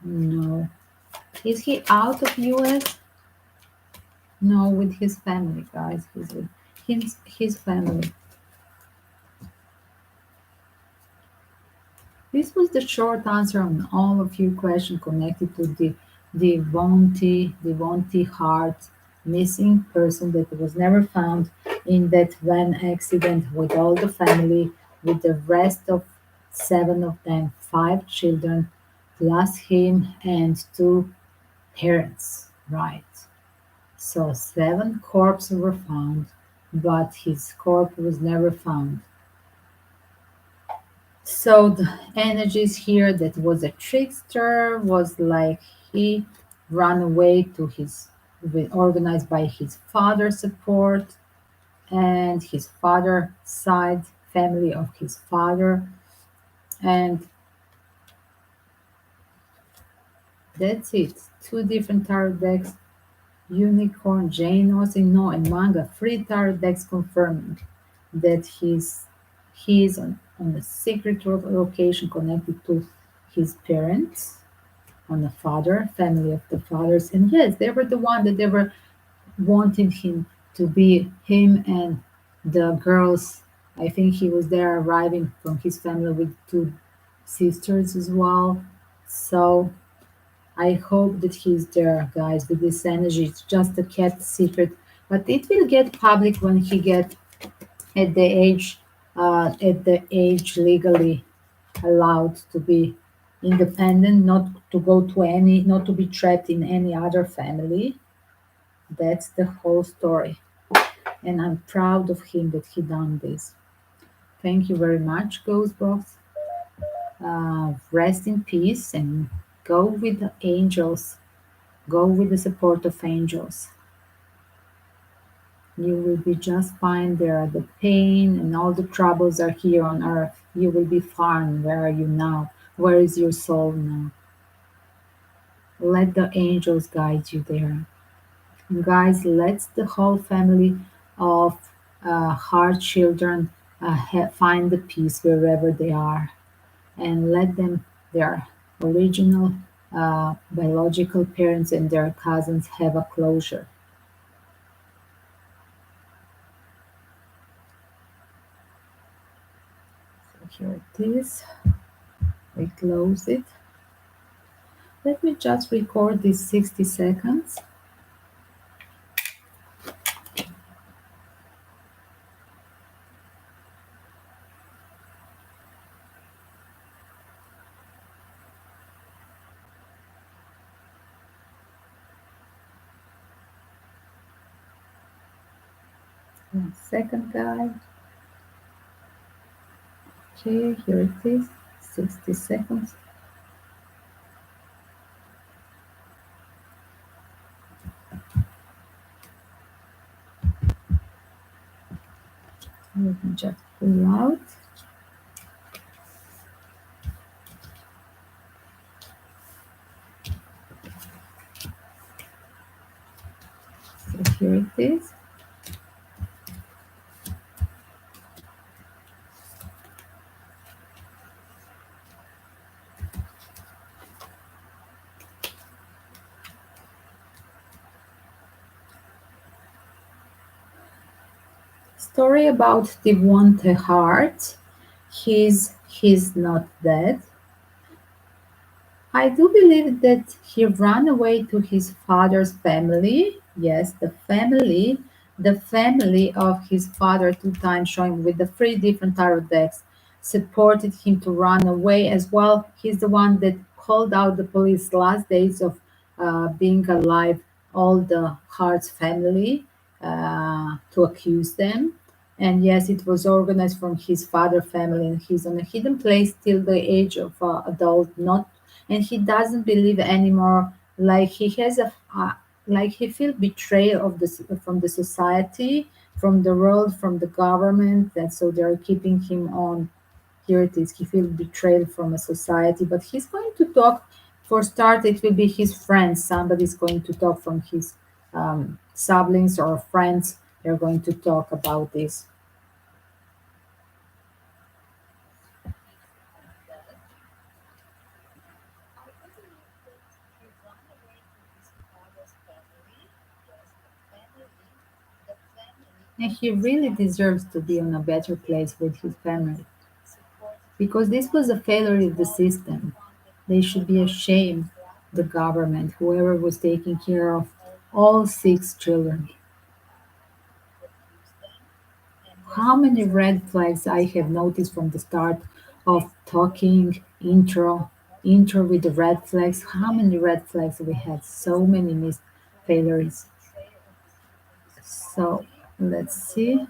No. Is he out of US? No, with his family, guys. He's with his family. This was the short answer on all of your questions connected to the Devonte Hart missing person that was never found in that van accident with all the family, with the rest of 7 of them, 5 children, plus him and 2 parents, right? So 7 corpses were found, but his corpse was never found. So the energies here that was a trickster was like he ran away to his organized by his father's support and his father side family of his father, and that's it. 2 different tarot decks, unicorn, Jane Austen, no, and manga, 3 tarot decks confirming that he is on a secret location connected to his parents, on the father, family of the fathers. And yes, they were the one that they were wanting him to be him and the girls. I think he was there arriving from his family with 2 sisters as well. So I hope that he's there, guys, with this energy. It's just a kept secret, but it will get public when he get at the age legally allowed to be independent, not to go to any, not to be trapped in any other family. That's the whole story, and I'm proud of him that he done this. Thank you very much, Ghost Box. Rest in peace and go with the angels. Go with the support of angels. You will be just fine there. The pain and all the troubles are here on earth. You will be fine. Where are you now? Where is your soul now? Let the angels guide you there. And guys, let the whole family of Hart children find the peace wherever they are. And let them there. original biological parents and their cousins have a closure. So here it is. We close it. Let me just record these 60 seconds. One second, guys. Okay, here it is. 60 seconds. Let me just pull out. So here it is. Story about Devonte Hart. He's not dead. I do believe that he ran away to his father's family. Yes, the family of his father, two times showing with the three different tarot decks, supported him to run away as well. He's the one that called out the police last days of being alive, all the Harts family, to accuse them. And yes, it was organized from his father family, and he's on a hidden place till the age of adult, not, and he doesn't believe anymore, like he has a like he feels betrayal of this from the society, from the world, from the government, that so they're keeping him on. Here it is, he feels betrayed from a society, but he's going to talk. For start, it will be his friends, somebody's going to talk from his siblings or friends. They're going to talk about this. And he really deserves to be on a better place with his family. Because this was a failure of the system. They should be ashamed, the government, whoever was taking care of all six children. How many red flags I have noticed from the start of talking intro with the red flags. How many red flags we had? So many missed failures. So let's see.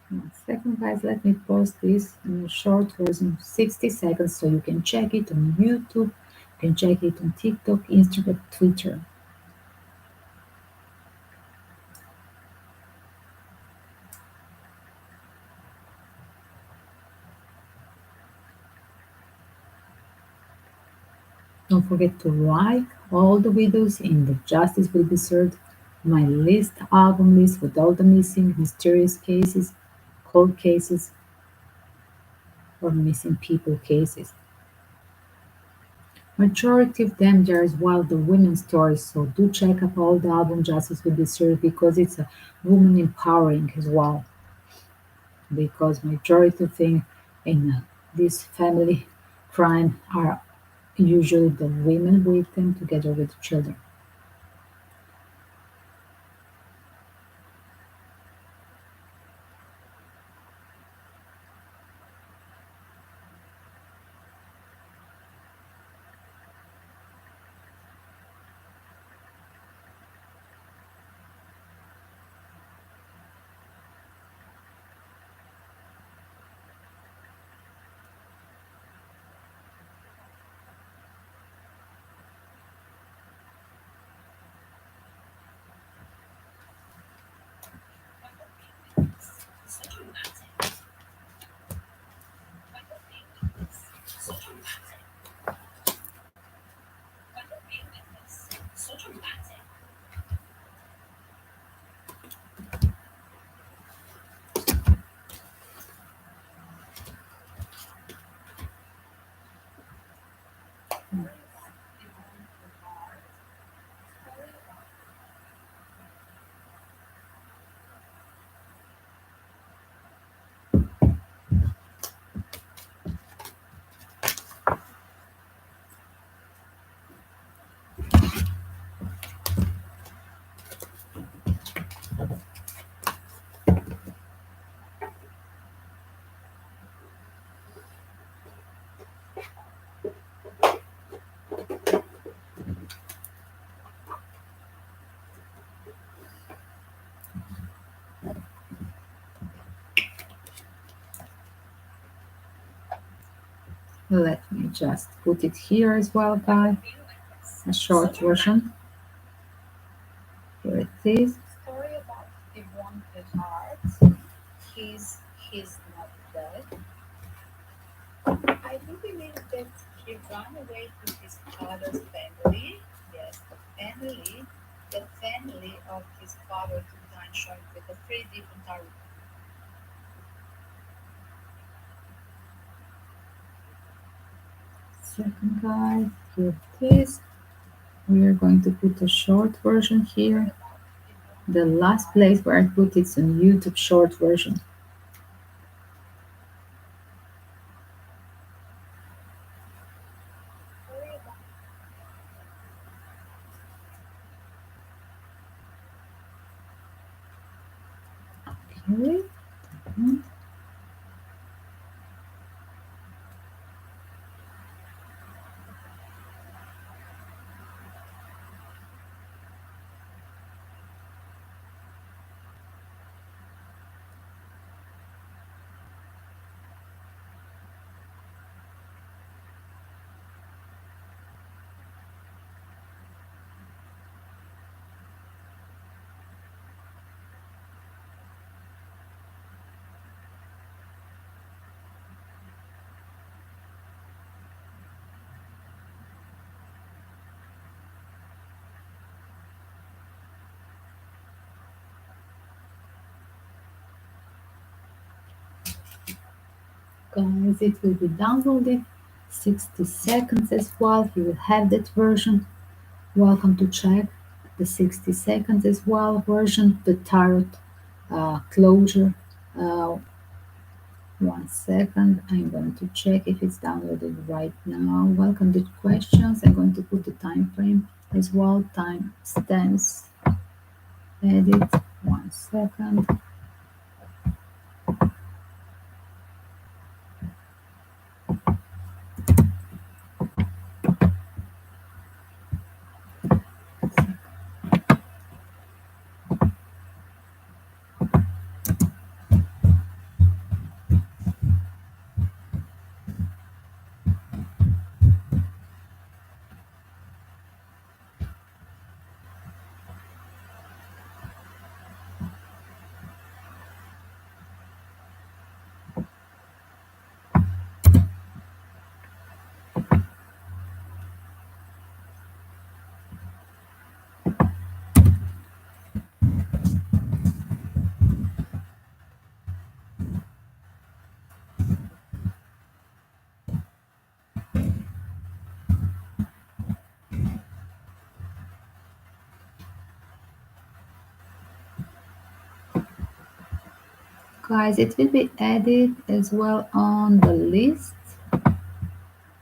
One second, guys, let me post this in a short version, 60 seconds, so you can check it on YouTube, you can check it on TikTok, Instagram, Twitter. Don't forget to like all the videos in the Justice Will Be Served, my list, album list with all the missing mysterious cases, cold cases, or missing people cases. Majority of them there as well the women's stories, so do check up all the album Justice Will Be Served because it's a woman empowering as well. Because majority of things in this family crime are usually the women victim together with the children. Let me just put it here as well, guys. A short version. Here it is. Story about Devonte Hart. He's not dead. I do believe that he ran away to his father's family. Yes, the family of his father took time showing with a three different tarot. Second, guys. Here it is. We are going to put a short version Story here. about The Devonte last Hart. place where I put it's on YouTube short version. Story about Okay. Mhm. Guys, it will be downloaded 60 seconds as well. You will have that version. Welcome to check the 60 seconds as well version, the tarot closure. Uh, 1 second, I'm going to check if it's downloaded right now. Welcome to questions. I'm going to put the time frame as well. Time stamps. Edit. 1 second. guys, it will be added as well on the list.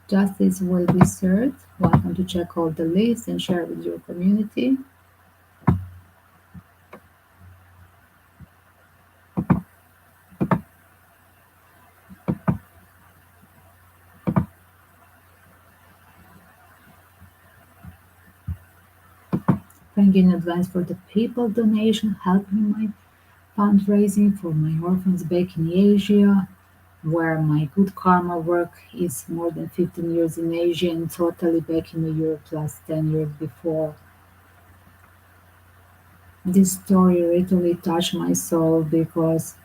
Justice will be served. Welcome to check out the list and share with your community. Thank you in advance for the PayPal donation helping my fundraising for my orphans back in Asia, where my good karma work is more than 15 years in Asia and totally back in Europe plus 10 years before. This story really touched my soul because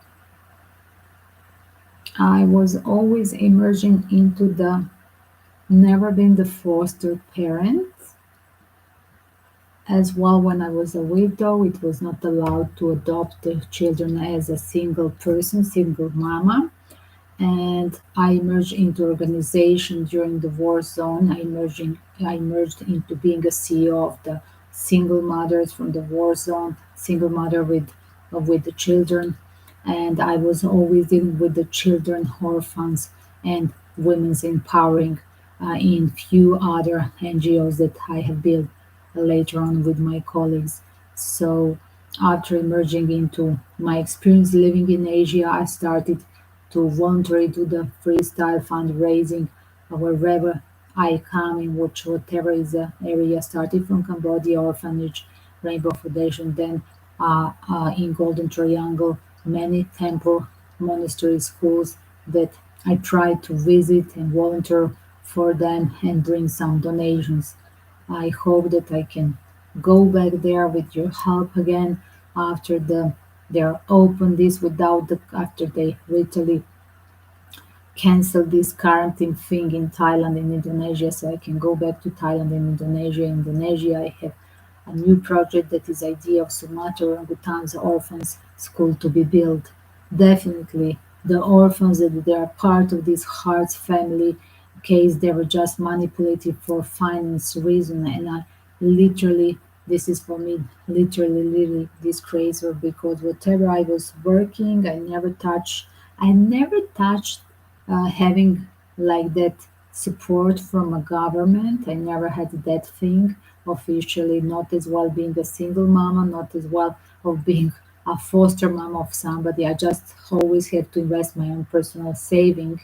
I was always emerging into the never been the foster parent. As well, when I was a widow, it was not allowed to adopt the children as a single person, single mama. And I emerged into organization during the war zone. I emerged into being a CEO of the single mothers from the war zone, single mother with the children, and I was always dealing with the children, orphans, and women's empowering in few other NGOs that I have built later on with my colleagues. So after emerging into my experience living in Asia, I started to voluntarily do the freestyle fundraising wherever I come in which whatever is the area started from Cambodia orphanage, Rainbow Foundation, then in Golden Triangle, many temple monastery schools that I try to visit and volunteer for them and bring some donations. I hope that I can go back there with your help again after they're open this without the after they literally cancel this quarantine thing in Thailand and Indonesia so I can go back to Thailand and Indonesia. Indonesia, I have a new project that is idea of Sumatra orangutans orphans school to be built. Definitely the orphans that they are part of this Harts family case they were just manipulated for finance reason and I literally this is for me literally disgraceful because whatever I was working I never touched having like that support from a government. I never had that thing officially, not as well being a single mama, not as well of being a foster mom of somebody. I just always had to invest my own personal saving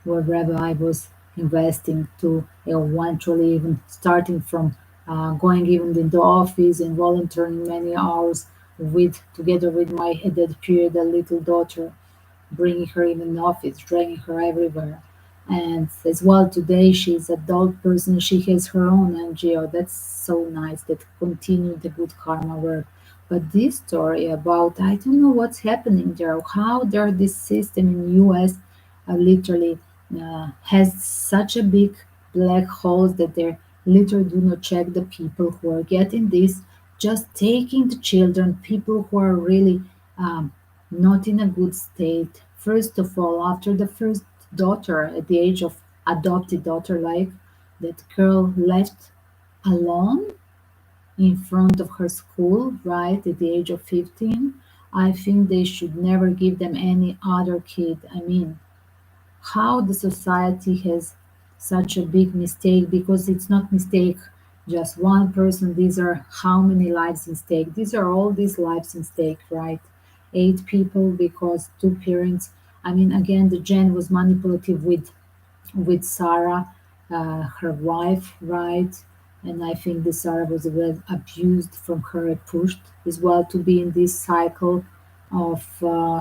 wherever I was investing to eventually even starting from going even in the office and volunteering many hours with together with my at that period a little daughter bringing her in an office, dragging her everywhere. And as well, today she's adult person. She has her own NGO. That's so nice. That continue the good karma work. But this story about I don't know what's happening there. How there this system in U.S. Literally has such a big black holes that they literally do not check the people who are getting this, just taking the children, people who are really not in a good state. First of all, after the first daughter, at the age of adopted daughter, like that girl left alone in front of her school, right, at the age of 15, I think they should never give them any other kid. I mean, how the society has such a big mistake because it's not mistake just one person these are how many lives in stake these are all these lives in stake right 8 people because 2 parents I mean again the gen was manipulative with Sarah, her wife, right? And I think the Sarah was well abused from her and pushed as well to be in this cycle of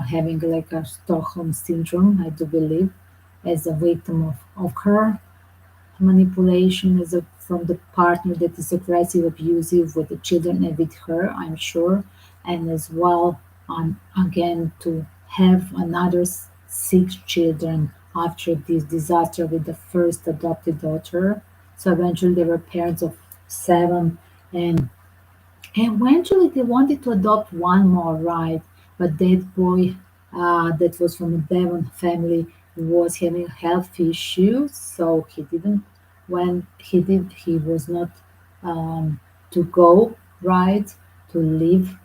having like a Stockholm syndrome, I do believe, as a victim of her manipulation as a, from the partner that is aggressive, abusive with the children and with her, I'm sure, and as well on again to have another 6 children after this disaster with the first adopted daughter. So eventually they were parents of 7 and eventually, they wanted to adopt one more, right? But that boy, that was from a Devon family, was having health issues, so he didn't. When he did, he was not to go right to leave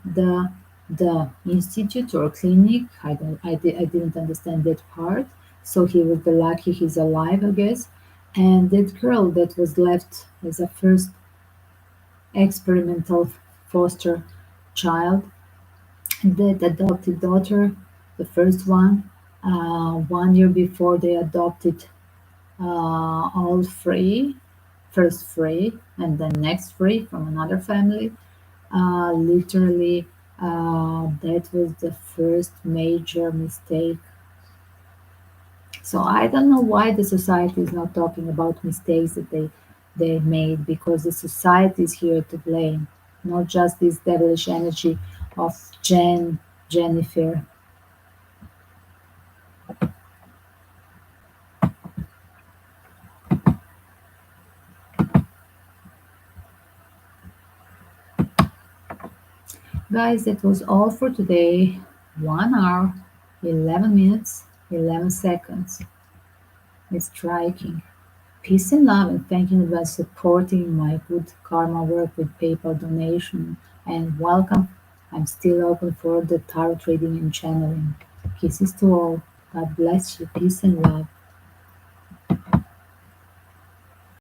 the institute or clinic. I didn't understand that part. So he was the lucky he's alive, I guess. And that girl that was left as a first experimental foster child, that adopted daughter, the first one, 1 year before they adopted all three, first three, and then next three from another family. Literally, that was the first major mistake. So I don't know why the society is not talking about mistakes that they made, because the society is here to blame, not just this devilish energy of Jennifer. Guys, that was all for today. 1 hour, 11 minutes, 11 seconds. It's striking. Peace and love, and thank you for supporting my good karma work with PayPal donation. And welcome. I'm still open for the tarot reading and channeling. Kisses to all. God bless you. Peace and love.